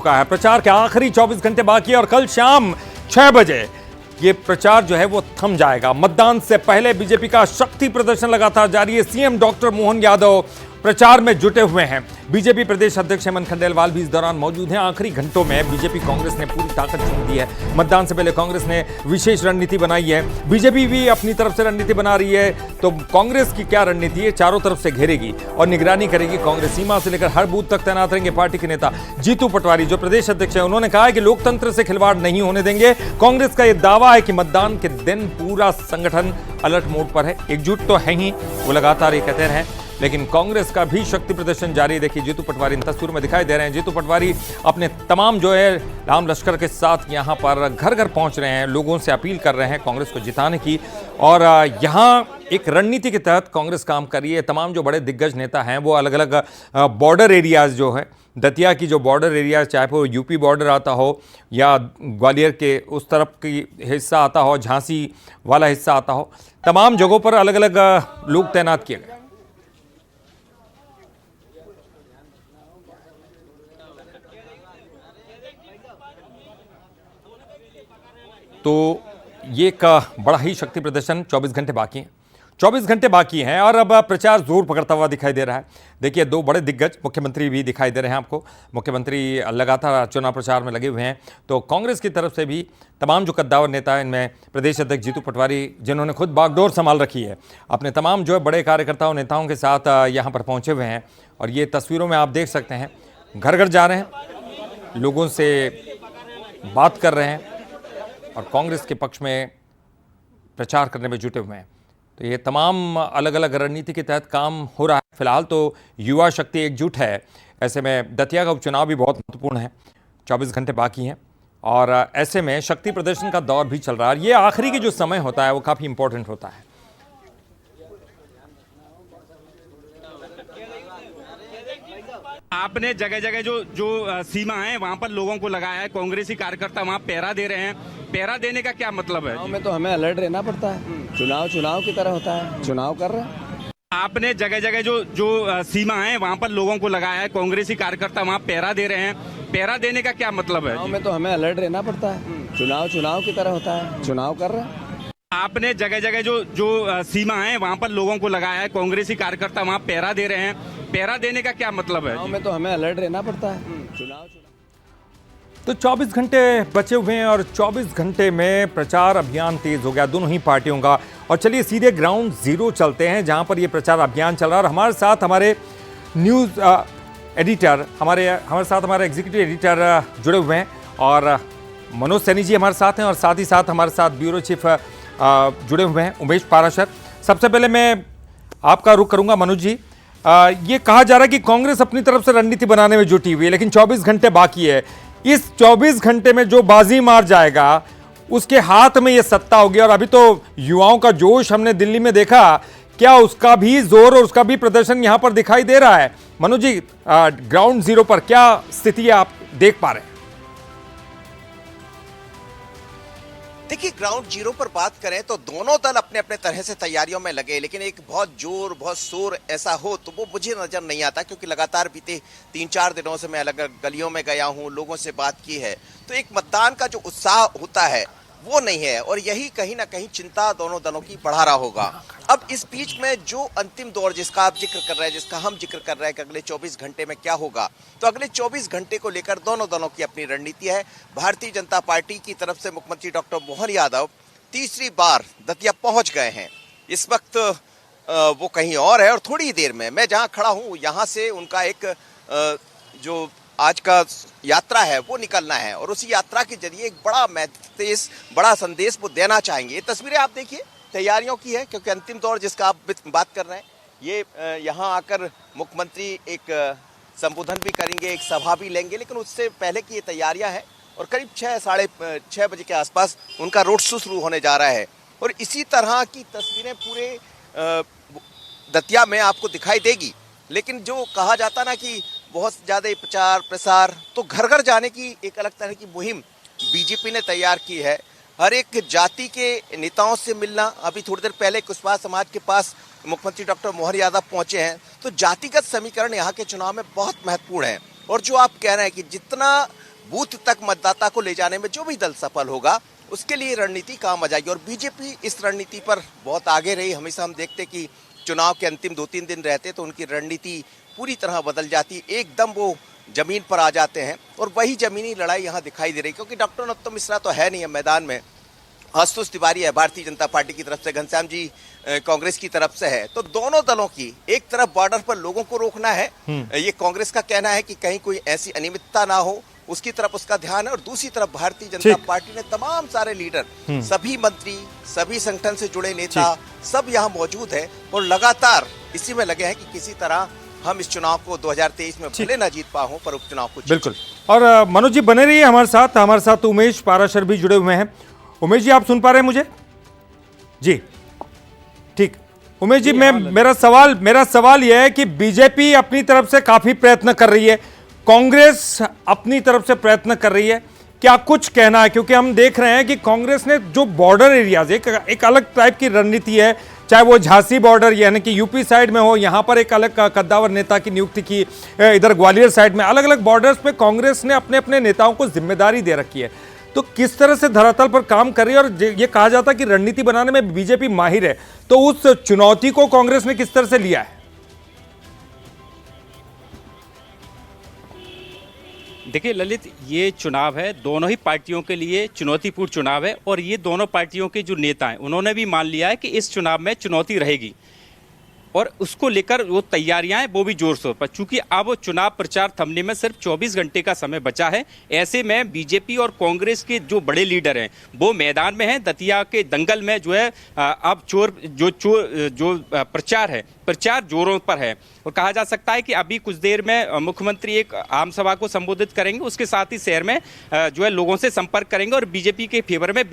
चुका है। प्रचार के आखिरी 24 घंटे बाकी है और कल शाम 6 बजे ये प्रचार जो है वो थम जाएगा। मतदान से पहले बीजेपी का शक्ति प्रदर्शन लगातार जारी है। सीएम डॉक्टर मोहन यादव प्रचार में जुटे हुए हैं। बीजेपी प्रदेश अध्यक्ष हेमंत खंडेलवाल भी इस दौरान मौजूद हैं। आखिरी घंटों में बीजेपी कांग्रेस ने पूरी ताकत झोंक दी है। मतदान से पहले कांग्रेस ने विशेष रणनीति बनाई है। बीजेपी भी अपनी तरफ से रणनीति बना रही है। तो कांग्रेस की क्या रणनीति है? चारों तरफ से घेरेगी और निगरानी करेगी। कांग्रेस सीमा से लेकर हर बूथ तक तैनात रहेंगे। पार्टी के नेता जीतू पटवारी जो प्रदेश अध्यक्ष है, उन्होंने कहा है कि लोकतंत्र से खिलवाड़ नहीं होने देंगे। कांग्रेस का यह दावा है कि मतदान के दिन पूरा संगठन अलर्ट मोड पर है। एकजुट तो है ही, वो लगातार ये कहते हैं, लेकिन कांग्रेस का भी शक्ति प्रदर्शन जारी। देखिए जीतू पटवारी इन तस्वीरों में दिखाई दे रहे हैं। जीतू पटवारी अपने तमाम जो है राम लश्कर के साथ यहां पर घर घर पहुंच रहे हैं, लोगों से अपील कर रहे हैं कांग्रेस को जिताने की। और यहां एक रणनीति के तहत कांग्रेस काम कर रही है। तमाम जो बड़े दिग्गज नेता हैं वो अलग अलग बॉर्डर एरियाज जो है, दतिया की जो बॉर्डर एरिया, चाहे वो यूपी बॉर्डर आता हो या ग्वालियर के उस तरफ की हिस्सा आता हो, झांसी वाला हिस्सा आता हो, तमाम जगहों पर अलग अलग लोग तैनात किए गए। तो ये एक बड़ा ही शक्ति प्रदर्शन 24 घंटे बाकी हैं। 24 घंटे बाकी हैं और अब प्रचार जोर पकड़ता हुआ दिखाई दे रहा है। देखिए दो बड़े दिग्गज मुख्यमंत्री भी दिखाई दे रहे हैं आपको। मुख्यमंत्री लगातार चुनाव प्रचार में लगे हुए हैं। तो कांग्रेस की तरफ से भी तमाम जो कद्दावर नेता हैं, इनमें प्रदेश अध्यक्ष जीतू पटवारी जिन्होंने खुद बागडोर संभाल रखी है, अपने तमाम जो है बड़े कार्यकर्ताओं नेताओं के साथ यहाँ पर पहुँचे हुए हैं। और ये तस्वीरों में आप देख सकते हैं, घर घर जा रहे हैं, लोगों से बात कर रहे हैं और कांग्रेस के पक्ष में प्रचार करने में जुटे हुए हैं। तो ये तमाम अलग अलग रणनीति के तहत काम हो रहा है। फिलहाल तो युवा शक्ति एकजुट है। ऐसे में दतिया का उपचुनाव भी बहुत महत्वपूर्ण है। 24 घंटे बाकी हैं और ऐसे में शक्ति प्रदर्शन का दौर भी चल रहा है। ये आखिरी की जो समय होता है वो काफ़ी इंपॉर्टेंट होता है। आपने जगह जगह जो सीमा है वहाँ पर लोगों को लगाया है। कांग्रेसी कार्यकर्ता वहाँ पहरा दे रहे हैं। पहरा देने का क्या मतलब है? चुनाव में तो हमें अलर्ट रहना पड़ता है। चुनाव की तरह होता है। चुनाव कर रहे हैं। आपने जगह जगह जो सीमा है वहाँ पर लोगों को लगाया है। कांग्रेसी कार्यकर्ता वहाँ पहरा दे रहे हैं। पहरा देने का क्या मतलब है? चुनाव में तो हमें अलर्ट रहना पड़ता है। चुनाव की तरह होता है। चुनाव कर रहे हैं। आपने जगह जगह जो सीमा है वहाँ पर लोगों को लगाया है। कांग्रेसी कार्यकर्ता वहाँ पहरा दे रहे हैं। पहरा देने का क्या मतलब है? चुनाव में तो हमें अलर्ट रहना पड़ता है। चुनाव तो 24 घंटे बचे हुए हैं और 24 घंटे में प्रचार अभियान तेज हो गया दोनों ही पार्टियों का। और चलिए सीधे ग्राउंड जीरो चलते हैं जहां पर ये प्रचार अभियान चल रहा है। और हमारे साथ हमारे न्यूज़ एडिटर, हमारे साथ हमारे एग्जीक्यूटिव एडिटर जुड़े हुए हैं और मनोज सैनी जी हमारे साथ हैं और साथ ही साथ हमारे साथ ब्यूरो चीफ जुड़े हुए हैं उमेश पाराशर। सबसे पहले मैं आपका रुख करूंगा मनोज जी। ये कहा जा रहा है कि कांग्रेस अपनी तरफ से रणनीति बनाने में जुटी हुई है, लेकिन 24 घंटे बाकी है। इस 24 घंटे में जो बाजी मार जाएगा उसके हाथ में ये सत्ता होगी। और अभी तो युवाओं का जोश हमने दिल्ली में देखा, क्या उसका भी जोर और उसका भी प्रदर्शन यहां पर दिखाई दे रहा है? मनोज जी, ग्राउंड जीरो पर क्या स्थिति आप देख पा रहे हैं? देखिए ग्राउंड जीरो पर बात करें तो दोनों दल अपने अपने तरह से तैयारियों में लगे, लेकिन एक बहुत जोर बहुत शोर ऐसा हो तो वो मुझे नजर नहीं आता, क्योंकि लगातार बीते 3-4 दिनों से मैं अलग अलग गलियों में गया हूं, लोगों से बात की है, तो एक मतदान का जो उत्साह होता है वो नहीं है। और यही कहीं ना कहीं चिंता दोनों दलों की बढ़ा रहा होगा। अब इस बीच में जो अंतिम दौर जिसका आप जिक्र कर रहे हैं, जिसका हम जिक्र कर रहे हैं कि अगले 24 घंटे में क्या होगा, तो अगले 24 घंटे को लेकर दोनों दलों की अपनी रणनीति है। भारतीय जनता पार्टी की तरफ से मुख्यमंत्री डॉक्टर मोहन यादव तीसरी बार दतिया पहुंच गए हैं। इस वक्त वो कहीं और है और थोड़ी ही देर में मैं जहां खड़ा हूं यहां से उनका एक जो आज का यात्रा है वो निकलना है और उसी यात्रा के जरिए एक बड़ा संदेश वो देना चाहेंगे। ये तस्वीरें आप देखिए तैयारियों की है, क्योंकि अंतिम दौर जिसका आप बात कर रहे हैं, ये यहाँ आकर मुख्यमंत्री एक संबोधन भी करेंगे, एक सभा भी लेंगे, लेकिन उससे पहले की ये तैयारियां हैं और करीब 6-6:30 बजे के आसपास उनका रोड शो शुरू होने जा रहा है। और इसी तरह की तस्वीरें पूरे दतिया में आपको दिखाई देगी। लेकिन जो कहा जाता ना कि बहुत ज़्यादा प्रचार प्रसार, तो घर घर जाने की एक अलग तरह की मुहिम बीजेपी ने तैयार की है। हर एक जाति के नेताओं से मिलना, अभी थोड़ी देर पहले कुशवाहा समाज के पास मुख्यमंत्री डॉक्टर मोहन यादव पहुंचे हैं। तो जातिगत समीकरण यहाँ के चुनाव में बहुत महत्वपूर्ण है। और जो आप कह रहे हैं कि जितना बूथ तक मतदाता को ले जाने में जो भी दल सफल होगा उसके लिए रणनीति काम आ जाएगी। और बीजेपी इस रणनीति पर बहुत आगे रही। हमेशा हम देखते कि चुनाव के अंतिम 2-3 दिन रहते तो उनकी रणनीति पूरी तरह बदल जाती, एकदम वो जमीन पर आ जाते हैं। और वही जमीनी लड़ाई यहाँ दिखाई दे रही, क्योंकि डॉक्टर नरोत्तम मिश्रा तो है नहीं है मैदान में, आशुतोष तिवारी है भारतीय जनता पार्टी की तरफ से, घनश्याम जी कांग्रेस की तरफ से है। तो दोनों दलों की एक तरफ बॉर्डर पर लोगों को रोकना है, ये कांग्रेस का कहना है कि कहीं कोई ऐसी अनियमितता ना हो, उसकी तरफ उसका ध्यान है। और दूसरी तरफ भारतीय जनता पार्टी ने तमाम सारे लीडर, सभी मंत्री, सभी संगठन से जुड़े नेता सब यहाँ मौजूद है और लगातार इसी में लगे हैं कि किसी तरह हम इस चुनाव को 2023 में भले ना जीत पाओ पर उपचुनाव को बिल्कुल। और मनोज जी बने रहिए हमारे साथ उमेश पाराशर भी जुड़े हुए हैं। उमेश जी आप सुन पा रहे हैं मुझे? जी ठीक। उमेश जी मेरा सवाल यह है कि बीजेपी अपनी तरफ से काफी प्रयत्न कर रही है, कांग्रेस अपनी तरफ से प्रयत्न कर रही है, क्या कुछ कहना है? क्योंकि हम देख रहे हैं कि कांग्रेस ने जो बॉर्डर एरियाज एक अलग टाइप की रणनीति है, चाहे वो झांसी बॉर्डर यानी कि यूपी साइड में हो, यहां पर एक अलग कद्दावर नेता की नियुक्ति की, इधर ग्वालियर साइड में, अलग अलग बॉर्डर्स पे कांग्रेस ने अपने अपने नेताओं को जिम्मेदारी दे रखी है। तो किस तरह से धरातल पर काम कर रही है? और ये कहा जाता है कि रणनीति बनाने में बीजेपी माहिर है, तो उस चुनौती को कांग्रेस ने किस तरह से लिया है? देखिए ललित, ये चुनाव है, दोनों ही पार्टियों के लिए चुनौतीपूर्ण चुनाव है। और ये दोनों पार्टियों के जो नेता हैं उन्होंने भी मान लिया है कि इस चुनाव में चुनौती रहेगी और उसको लेकर वो तैयारियां हैं वो भी जोर शोर पर। चूंकि अब चुनाव प्रचार थमने में सिर्फ 24 घंटे का समय बचा है, ऐसे में बीजेपी और कांग्रेस के जो बड़े लीडर हैं वो मैदान में हैं। दतिया के दंगल में जो है अब जो प्रचार है, प्रचार जोरों पर है। और कहा जा सकता है कि अभी कुछ देर में मुख्यमंत्री एक आम सभा को संबोधित करेंगे, उसके साथ ही शहर में जो है लोगों से संपर्क करेंगे और बीजेपी के फेवर में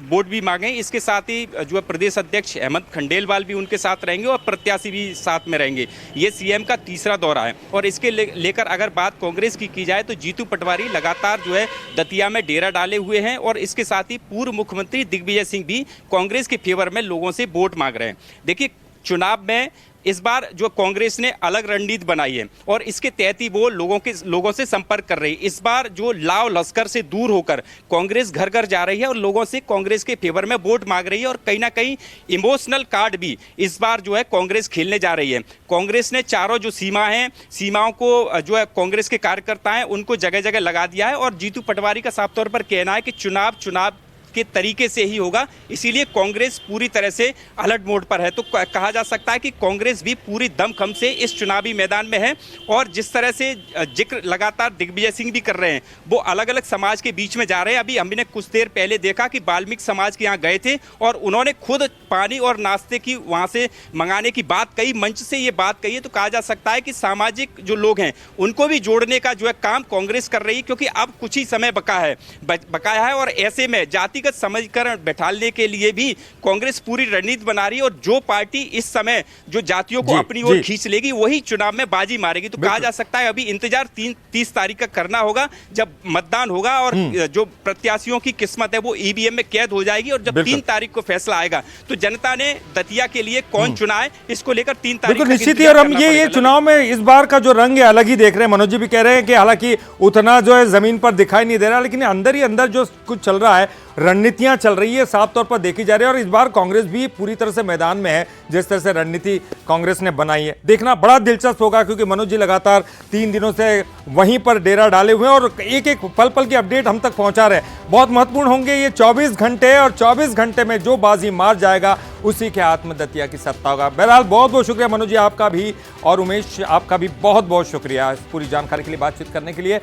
वोट भी मांगे। इसके साथ ही जो है प्रदेश अध्यक्ष अहमद खंडेलवाल भी उनके साथ रहेंगे और प्रत्याशी भी साथ में रहेंगे। ये सीएम का तीसरा दौरा है। और इसके लेकर अगर बात कांग्रेस की जाए तो जीतू पटवारी लगातार जो है दतिया में डेरा डाले हुए हैं और इसके साथ ही पूर्व मुख्यमंत्री दिग्विजय सिंह भी कांग्रेस के फेवर में लोगों से वोट मांग रहे हैं। देखिए चुनाव में इस बार जो कांग्रेस ने अलग रणनीति बनाई है और इसके तहत ही वो लोगों से संपर्क कर रही है। इस बार जो लाव लश्कर से दूर होकर कांग्रेस घर घर जा रही है और लोगों से कांग्रेस के फेवर में वोट मांग रही है और कहीं ना कहीं इमोशनल कार्ड भी इस बार जो है कांग्रेस खेलने जा रही है। कांग्रेस ने चारों जो सीमाओं को जो है कांग्रेस के कार्यकर्ता हैं उनको जगह जगह लगा दिया है। और जीतू पटवारी का साफ तौर पर कहना है कि चुनाव के तरीके से ही होगा, इसीलिए कांग्रेस पूरी तरह से अलर्ट मोड पर है। तो कहा जा सकता है कि कांग्रेस भी पूरी दमखम से इस चुनावी मैदान में है। और जिस तरह से जिक्र लगातार दिग्विजय सिंह भी कर रहे हैं, वो अलग अलग समाज के बीच में जा रहे हैं। अभी हमने कुछ देर पहले देखा कि वाल्मीकि समाज के यहाँ गए थे और उन्होंने खुद पानी और नाश्ते की वहाँ से मंगाने की बात कही, मंच से ये बात कही है। तो कहा जा सकता है कि सामाजिक जो लोग हैं उनको भी जोड़ने का जो है काम कांग्रेस कर रही है, क्योंकि अब कुछ ही समय बकाया है। और ऐसे में जाति समीकरण बैठाने के लिए भी कांग्रेस पूरी रणनीति बना रही है। और जो पार्टी इस समय जो जातियों को अपनी ओर खींच लेगी वही चुनाव में बाजी मारेगी। तो कहा जा सकता है अभी इंतजार 30 तारीख का करना होगा जब मतदान होगा और जो प्रत्याशियों की किस्मत है वो ईवीएम में कैद हो जाएगी। और जब 3 तारीख को फैसला आएगा तो जनता ने दतिया के लिए कौन चुना है इसको लेकर 3 तारीख को निश्चित ही। और हम ये चुनाव में इस बार का जो रंग है अलग ही देख रहे हैं। मनोज जी भी कह रहे हैं कि हालांकि उतना जो है जमीन पर दिखाई नहीं दे रहा, लेकिन अंदर ही अंदर जो कुछ चल रहा है, रणनीतियां चल रही है, साफ तौर पर देखी जा रही है। और इस बार कांग्रेस भी पूरी तरह से मैदान में है, जिस तरह से रणनीति कांग्रेस ने बनाई है। देखना बड़ा दिलचस्प होगा, क्योंकि मनोज जी लगातार 3 दिनों से वहीं पर डेरा डाले हुए हैं और एक एक पल पल की अपडेट हम तक पहुंचा रहे हैं। बहुत महत्वपूर्ण होंगे ये 24 घंटे, और 24 घंटे में जो बाजी मार जाएगा उसी के हाथ में दतिया की सत्ता होगा। बहरहाल बहुत बहुत शुक्रिया मनोज जी आपका भी, और उमेश आपका भी बहुत बहुत शुक्रिया इस पूरी जानकारी के लिए, बातचीत करने के लिए।